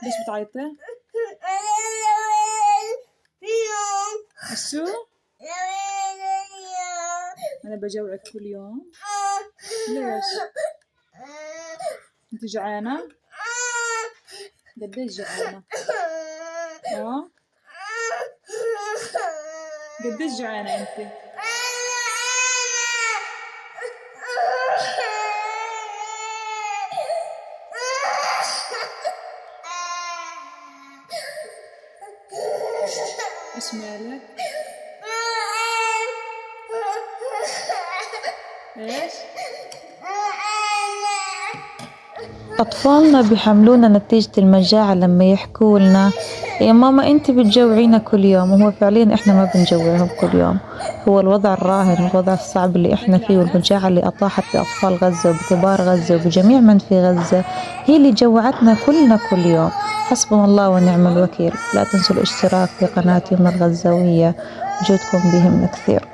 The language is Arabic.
ليش بتعيطي؟ شو؟ أنا بجوعك كل يوم؟ ليش؟ أنت جوعانة؟ قديش جوعانة؟ قديش جوعانة أنت؟ إيش مالك؟ إيش؟ أطفالنا بيحملونا نتيجة المجاعة لما يحكوا لنا يا ماما أنت بتجوعينا كل يوم، وهو فعليا إحنا ما بنجوعهم كل يوم. هو الوضع الراهن والوضع الصعب اللي إحنا فيه والمجاعة اللي أطاحت بأطفال غزة وبكبار غزة وبجميع من في غزة هي اللي جوعتنا كلنا كل يوم. حسبنا الله ونعم الوكيل. لا تنسوا الاشتراك في قناتي من الغزاوية، وجودكم بيهمنا كثير.